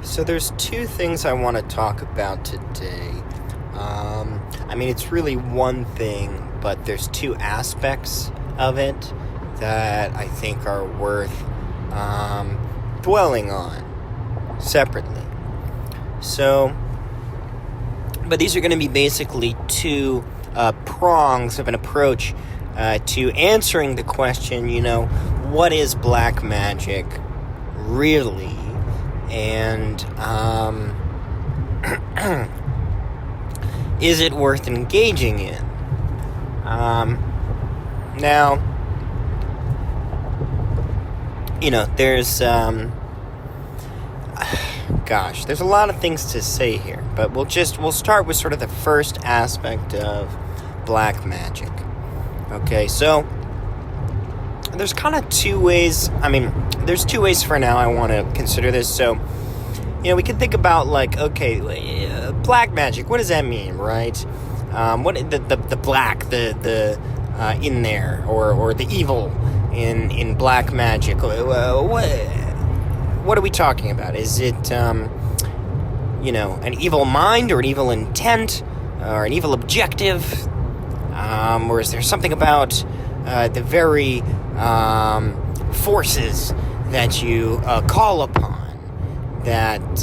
So there's two things I want to talk about today. It's really one thing, but there's two aspects of it that I think are worth dwelling on separately. So, but these are going to be basically two prongs of an approach to answering the question, what is black magic really? And is it worth engaging in? Now, there's there's a lot of things to say here, but we'll start with sort of the first aspect of black magic. Okay, so there's kind of two ways. There's two ways for now I want to consider this. So, we can think about black magic. What does that mean, right? What the black, the in there, or the evil in black magic? What are we talking about? Is it an evil mind or an evil intent or an evil objective? Or is there something about the very forces that you call upon that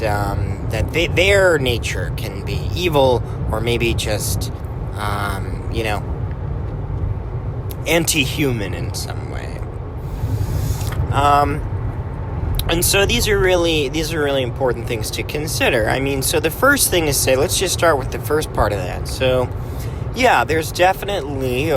their nature can be evil, or maybe just anti-human in some way? And so these are really important things to consider. So the first thing is let's just start with the first part of that. So, yeah, there's definitely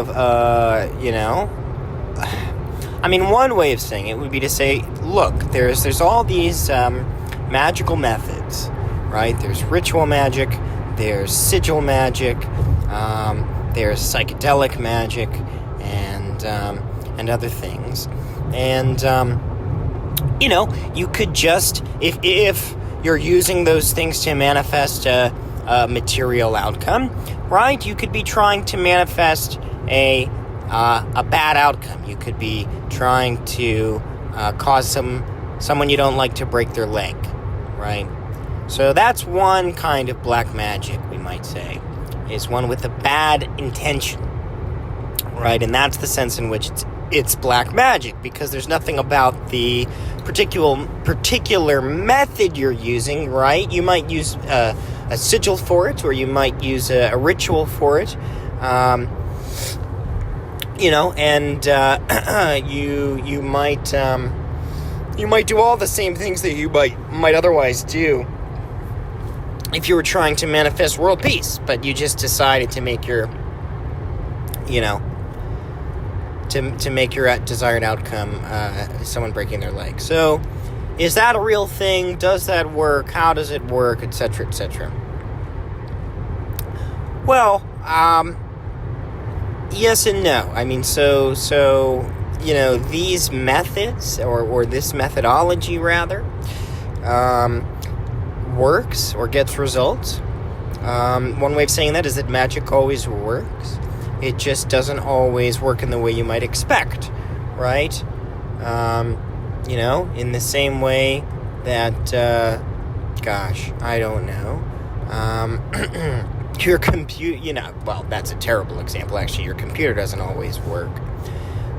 one way of saying it would be to say, look, there's all these magical methods, right? There's ritual magic, there's sigil magic, there's psychedelic magic, and other things. And you could just, if you're using those things to manifest a material outcome, right? You could be trying to manifest a bad outcome. You could be trying to cause someone you don't like to break their leg, right? So that's one kind of black magic, we might say, is one with a bad intention, right? And that's the sense in which it's black magic, because there's nothing about the particular method you're using, right? You might use a sigil for it, or you might use a ritual for it, and you might do all the same things that you might otherwise do if you were trying to manifest world peace, but you just decided to make your to make your desired outcome someone breaking their leg. So, is that a real thing? Does that work? How does it work? Etc., etc. Well, yes and no. These methods, or this methodology rather, works or gets results. One way of saying that is that magic always works. It just doesn't always work in the way you might expect, right? In the same way that, I don't know. Your computer, that's a terrible example, actually. Your computer doesn't always work.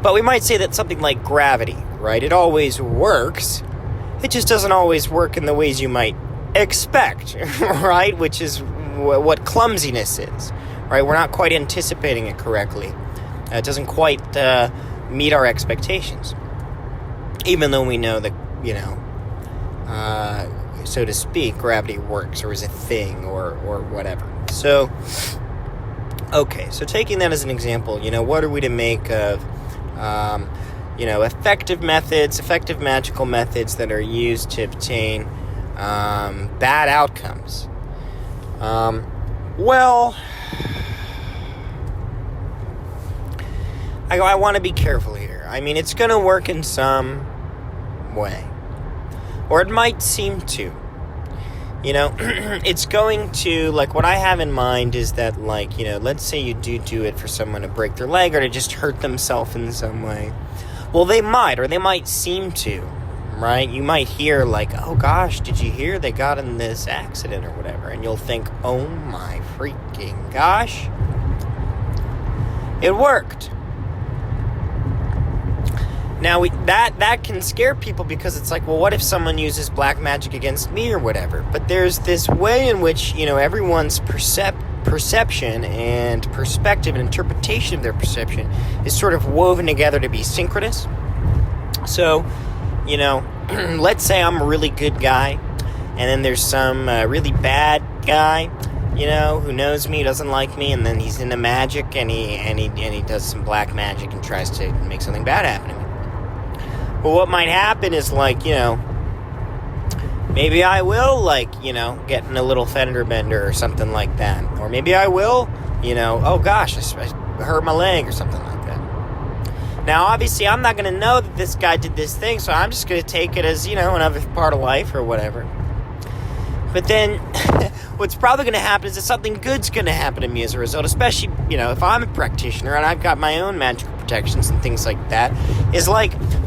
But we might say that something like gravity, right? It always works. It just doesn't always work in the ways you might expect, right? Which is what clumsiness is, right? We're not quite anticipating it correctly. It doesn't quite meet our expectations. Even though we know that, so to speak, gravity works or is a thing or whatever. So, okay, so taking that as an example, what are we to make of, effective magical methods that are used to obtain bad outcomes? I want to be careful here. It's going to work in some way. Or it might seem to. It's going to, what I have in mind is that, let's say you do it for someone to break their leg or to just hurt themselves in some way. Well, they might, or they might seem to, right? You might hear, like, oh gosh, did you hear they got in this accident or whatever? And you'll think, oh my freaking gosh, it worked. Now, that can scare people because it's like, well, what if someone uses black magic against me or whatever? But there's this way in which, everyone's perception and perspective and interpretation of their perception is sort of woven together to be synchronous. So, let's say I'm a really good guy, and then there's some really bad guy, who knows me, doesn't like me, and then he's into magic, and he does some black magic and tries to make something bad happen to me. But what might happen is, maybe I will, get in a little fender bender or something like that. Or maybe I will, oh gosh, I hurt my leg or something like that. Now, obviously, I'm not going to know that this guy did this thing, so I'm just going to take it as, another part of life or whatever. But then, what's probably going to happen is that something good's going to happen to me as a result, especially, if I'm a practitioner and I've got my own magical protections and things like that, is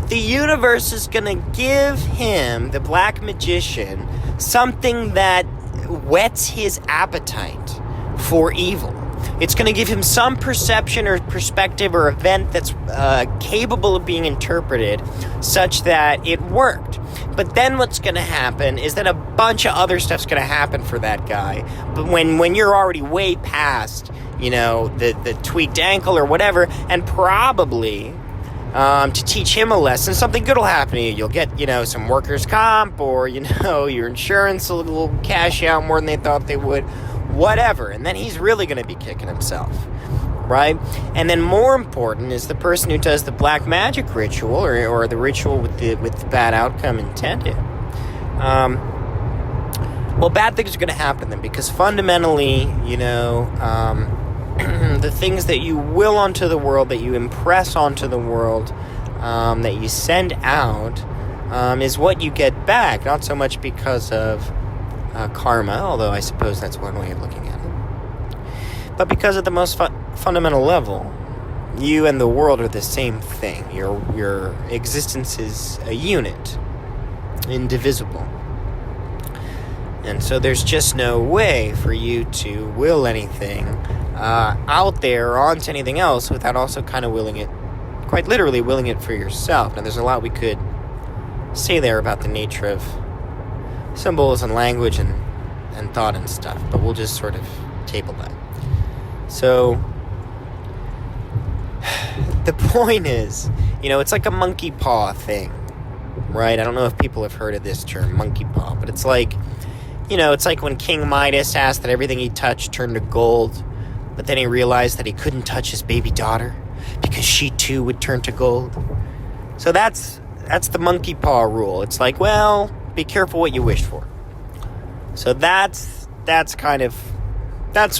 the universe is going to give him, the black magician, something that whets his appetite for evil. It's going to give him some perception or perspective or event that's capable of being interpreted such that it worked. But then what's going to happen is that a bunch of other stuff's going to happen for that guy. But when you're already way past, the tweaked ankle or whatever, and probably to teach him a lesson, something good will happen to you. You'll get, some workers' comp, or, your insurance will cash out more than they thought they would. Whatever, and then he's really going to be kicking himself, right? And then more important is the person who does the black magic ritual or the ritual with the bad outcome intended. Well, bad things are going to happen to them because fundamentally, the things that you will onto the world, that you impress onto the world, that you send out, is what you get back, not so much because of karma, although I suppose that's one way of looking at it, but because at the most fundamental level, you and the world are the same thing. Your existence is a unit, indivisible, and so there's just no way for you to will anything out there or onto anything else without also kind of willing it, quite literally willing it for yourself. Now, there's a lot we could say there about the nature of symbols and language and thought and stuff, but we'll just sort of table that. So the point is, it's like a monkey paw thing, right? I don't know if people have heard of this term, monkey paw, but it's like, it's like when King Midas asked that everything he touched turn to gold, but then he realized that he couldn't touch his baby daughter because she too would turn to gold. So that's the monkey paw rule. It's like, well, be careful what you wish for. So that's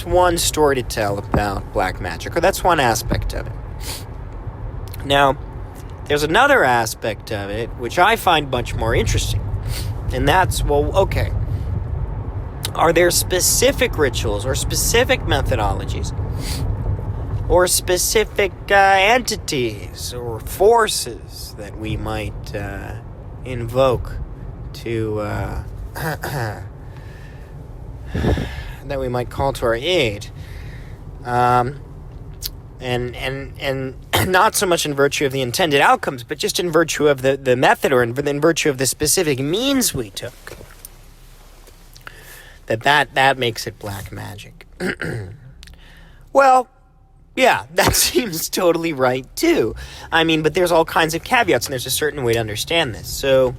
one story to tell about black magic, or that's one aspect of it. Now, there's another aspect of it which I find much more interesting, and that's, well, okay, are there specific rituals or specific methodologies or specific entities or forces that we might invoke to that we might call to our aid, and not so much in virtue of the intended outcomes, but just in virtue of the method, or in virtue of the specific means we took, that makes it black magic. Well, yeah, that seems totally right too. I mean, but there's all kinds of caveats, and there's a certain way to understand this. So,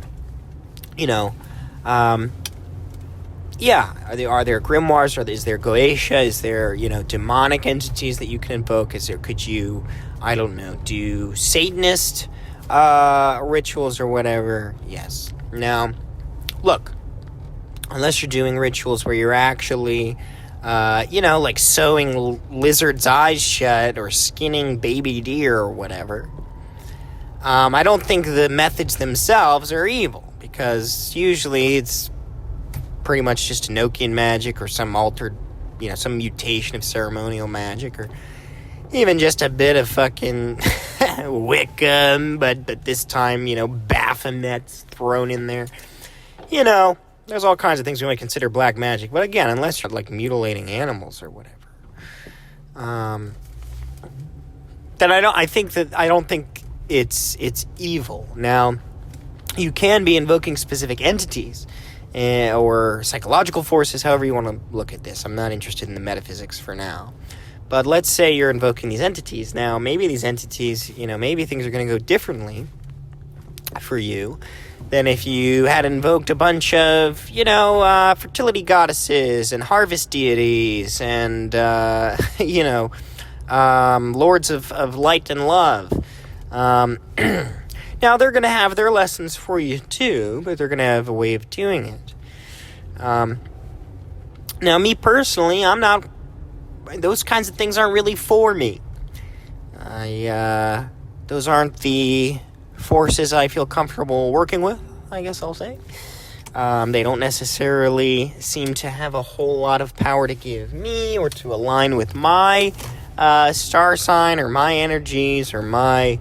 yeah, are there grimoires? Is there Goetia? Is there, demonic entities that you can invoke? Could you, I don't know, do Satanist rituals or whatever? Yes. Now, look, unless you're doing rituals where you're actually, like sewing lizards' eyes shut or skinning baby deer or whatever, I don't think the methods themselves are evil, because usually it's pretty much just Enochian magic or some altered, some mutation of ceremonial magic, or even just a bit of fucking Wicca, but this time, Baphomet's thrown in there. There's all kinds of things we might consider black magic, but again, unless you're like mutilating animals or whatever, then I don't think it's evil. Now, you can be invoking specific entities or psychological forces, however you want to look at this. I'm not interested in the metaphysics for now. But let's say you're invoking these entities. Now, maybe these entities, maybe things are going to go differently for you than if you had invoked a bunch of, fertility goddesses and harvest deities and, lords of light and love. Now, they're going to have their lessons for you, too, but they're going to have a way of doing it. Now, me personally, those kinds of things aren't really for me. Those aren't the forces I feel comfortable working with, I guess I'll say. They don't necessarily seem to have a whole lot of power to give me or to align with my star sign or my energies or my,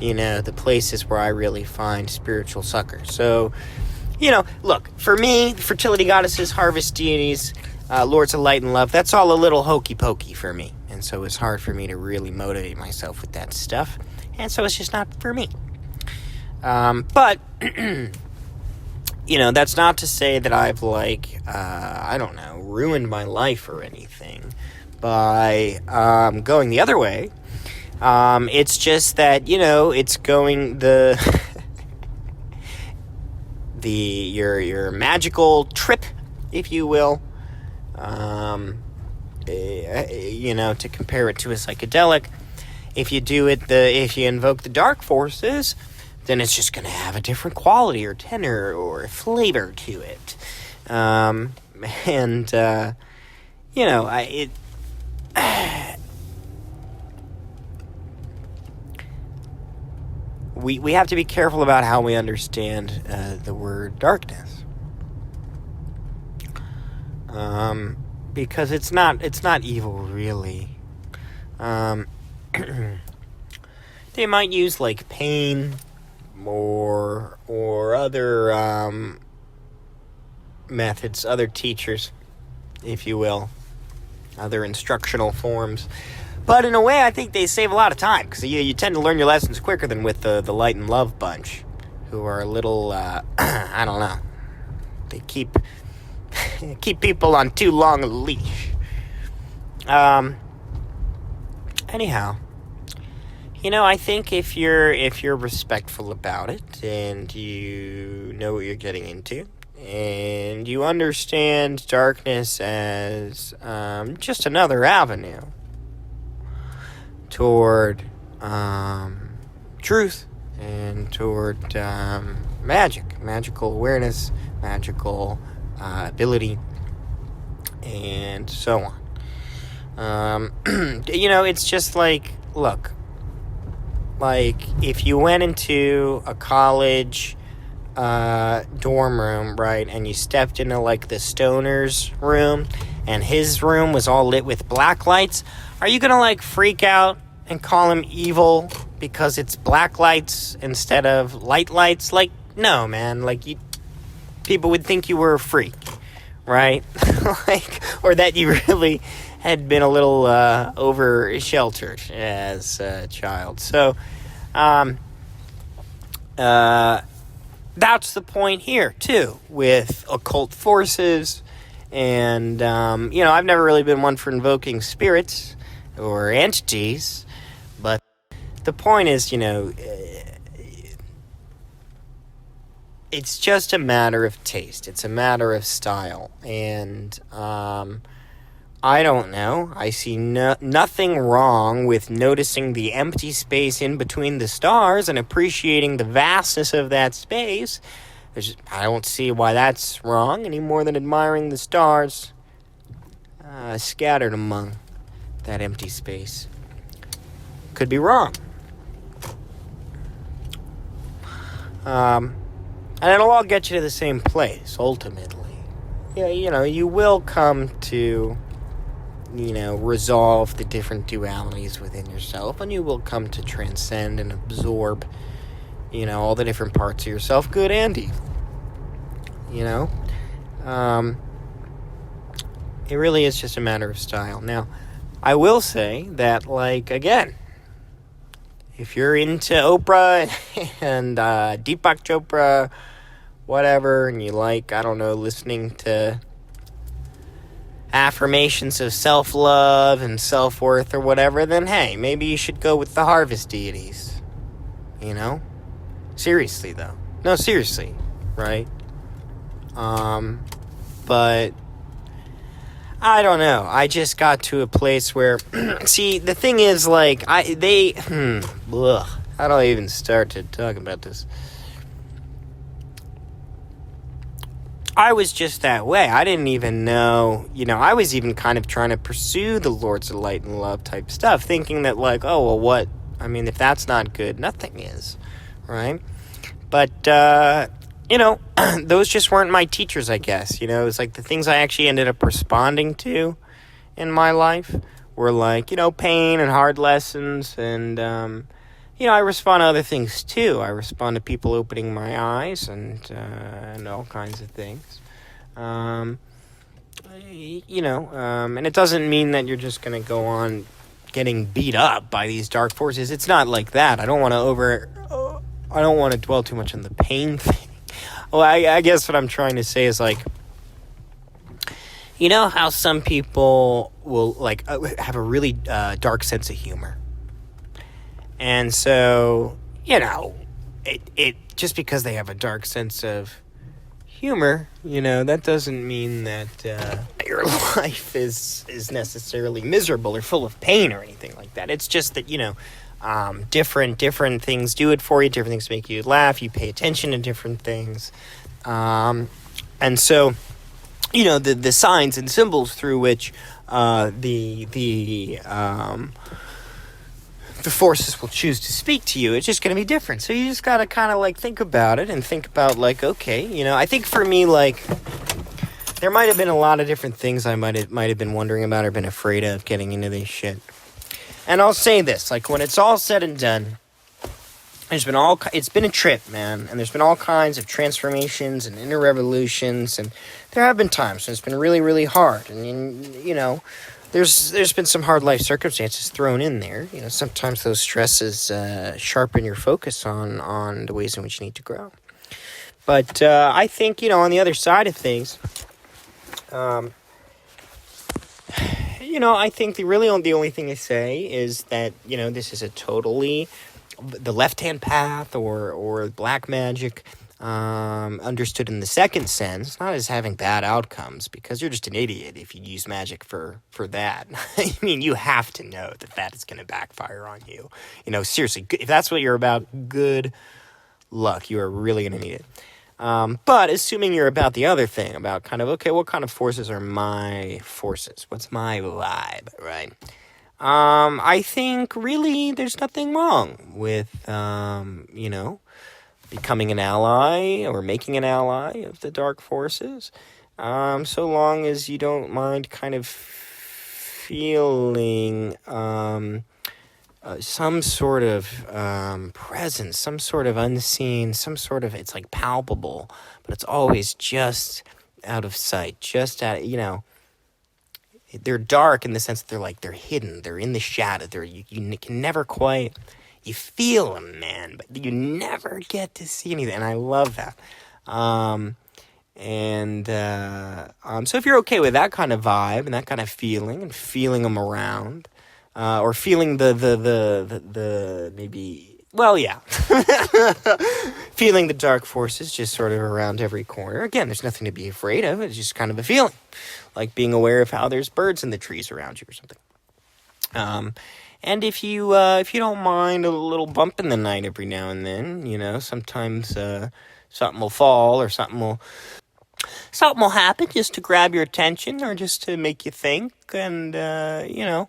the places where I really find spiritual succor. So, look, for me, fertility goddesses, harvest deities, lords of light and love, that's all a little hokey pokey for me. And so it's hard for me to really motivate myself with that stuff. And so it's just not for me. But, that's not to say that I've ruined my life or anything by going the other way. It's just that, it's going your magical trip, if you will, to compare it to a psychedelic. If you invoke the dark forces, then it's just going to have a different quality or tenor or flavor to it. We have to be careful about how we understand the word darkness, because it's not evil really. They might use like pain or other methods, other teachers, if you will, other instructional forms. But in a way, I think they save a lot of time, because you tend to learn your lessons quicker than with the light and love bunch, who are a little, I don't know. They keep people on too long a leash. Anyhow, I think if you're respectful about it, and you know what you're getting into, and you understand darkness as just another avenue toward truth and toward magical awareness, magical ability, and so on. It's just like, look, like if you went into a college dorm room, right, and you stepped into like the stoner's room, and his room was all lit with black lights, are you gonna like freak out and call him evil because it's black lights instead of light lights? Like, no, man. Like, people would think you were a freak, right? Or that you really had been a little over sheltered as a child. So, that's the point here too with occult forces. And, I've never really been one for invoking spirits or entities, but the point is, it's just a matter of taste. It's a matter of style. And, I don't know. I see nothing wrong with noticing the empty space in between the stars and appreciating the vastness of that space. I don't see why that's wrong any more than admiring the stars scattered among that empty space. Could be wrong. And it'll all get you to the same place, ultimately. Yeah, you will come to resolve the different dualities within yourself, and you will come to transcend and absorb, all the different parts of yourself, good and evil. It really is just a matter of style. Now, I will say that, again, if you're into Oprah and Deepak Chopra, whatever, and you listening to affirmations of self-love and self-worth or whatever, then hey, maybe you should go with the harvest deities. Seriously, though. No, seriously, right? But I don't know. I just got to a place where, see, the thing is, how do I even start to talk about this? I was just that way. I didn't even know, I was even kind of trying to pursue the Lords of Light and Love type stuff, thinking that, if that's not good, nothing is, right? But, those just weren't my teachers, I guess. It was the things I actually ended up responding to in my life were pain and hard lessons. And, I respond to other things too. I respond to people opening my eyes and all kinds of things. And it doesn't mean that you're just going to go on getting beat up by these dark forces. It's not like that. I don't want to dwell too much on the pain thing. Well, I guess what I'm trying to say is, how some people will, have a really dark sense of humor. And so, it just because they have a dark sense of humor, that doesn't mean that your life is necessarily miserable or full of pain or anything like that. It's just that, different things do it for you. Different things make you laugh. You pay attention to different things. And so, the signs and symbols through which the forces will choose to speak to you, it's just going to be different. So you just got to kind of think about it and think about okay, I think for me, there might have been a lot of different things I might have been wondering about or been afraid of getting into this shit. And I'll say this, when it's all said and done, it's been a trip, man, and there's been all kinds of transformations and inner revolutions, and there have been times when it's been really, really hard, and there's been some hard life circumstances thrown in there. Sometimes those stresses sharpen your focus on the ways in which you need to grow. But I think, on the other side of things, I think the only thing to say is that, this is a totally the left-hand path or black magic, understood in the second sense, not as having bad outcomes, because you're just an idiot if you use magic for that. I mean, you have to know that is going to backfire on you. Seriously, if that's what you're about, good luck. You are really going to need it. But assuming you're about the other thing, about kind of, okay, what kind of forces are my forces? What's my vibe, right? I think really there's nothing wrong with, becoming an ally or making an ally of the dark forces, so long as you don't mind kind of feeling some sort of presence, some sort of unseen, it's palpable, but it's always just out of sight, just out, they're dark in the sense that they're hidden, they're in the shadow, you can never quite, you feel them, man, but you never get to see anything, and I love that. So if you're okay with that kind of vibe and that kind of feeling, and feeling them around, or feeling the maybe, well, yeah, feeling the dark forces just sort of around every corner. Again, there's nothing to be afraid of. It's just kind of a feeling, like being aware of how there's birds in the trees around you or something. And if you don't mind a little bump in the night every now and then, sometimes something will fall or something will happen just to grab your attention or just to make you think, and or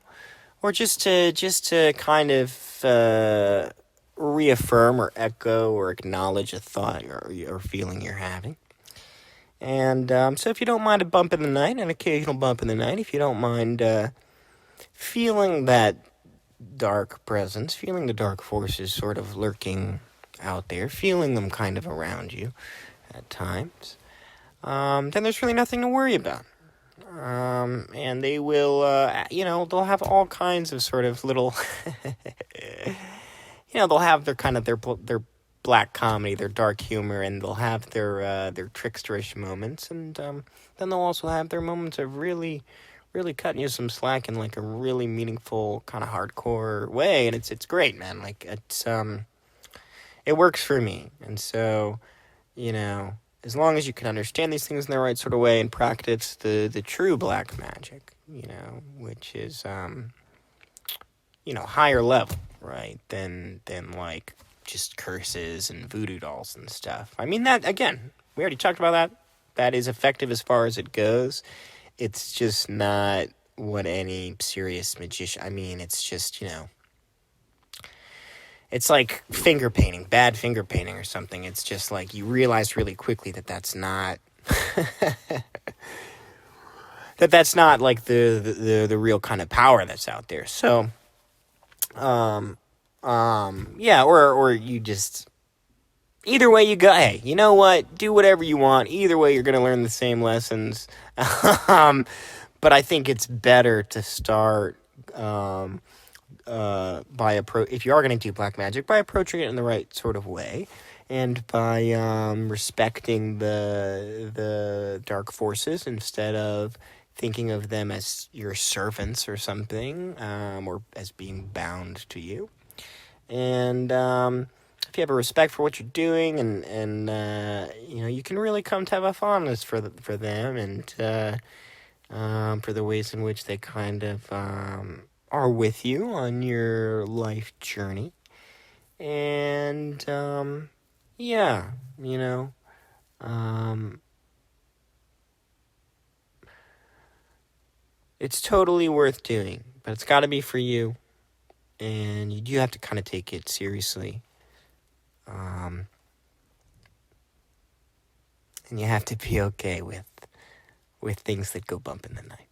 just to kind of reaffirm or echo or acknowledge a thought or feeling you're having. And so if you don't mind a bump in the night, an occasional bump in the night, if you don't mind feeling that dark presence, feeling the dark forces sort of lurking out there, feeling them kind of around you at times, then there's really nothing to worry about. And they will, they'll have all kinds of sort of little, they'll have their kind of their black comedy, their dark humor, and they'll have their tricksterish moments, and then they'll also have their moments of really, really cutting you some slack in like a really meaningful kind of hardcore way, and it's great, man. Like it works for me, and so as long as you can understand these things in the right sort of way and practice the true black magic, which is higher level, right, than like just curses and voodoo dolls and stuff. I mean, that, again, we already talked about that. That is effective as far as it goes. It's just not what any serious magician... I mean, it's just, it's like finger painting, bad finger painting or something. It's just like you realize really quickly that that's not... that's not like the real kind of power that's out there. So... or you just, either way you go, hey, you know what, do whatever you want, either way you're going to learn the same lessons, but I think it's better to start, if you are going to do black magic, by approaching it in the right sort of way, and by, respecting the dark forces, instead of thinking of them as your servants or something, or as being bound to you. And if you have a respect for what you're doing, and you can really come to have a fondness for them, and for the ways in which they kind of are with you on your life journey. And it's totally worth doing, but it's got to be for you. And you do have to kind of take it seriously. And you have to be okay with things that go bump in the night.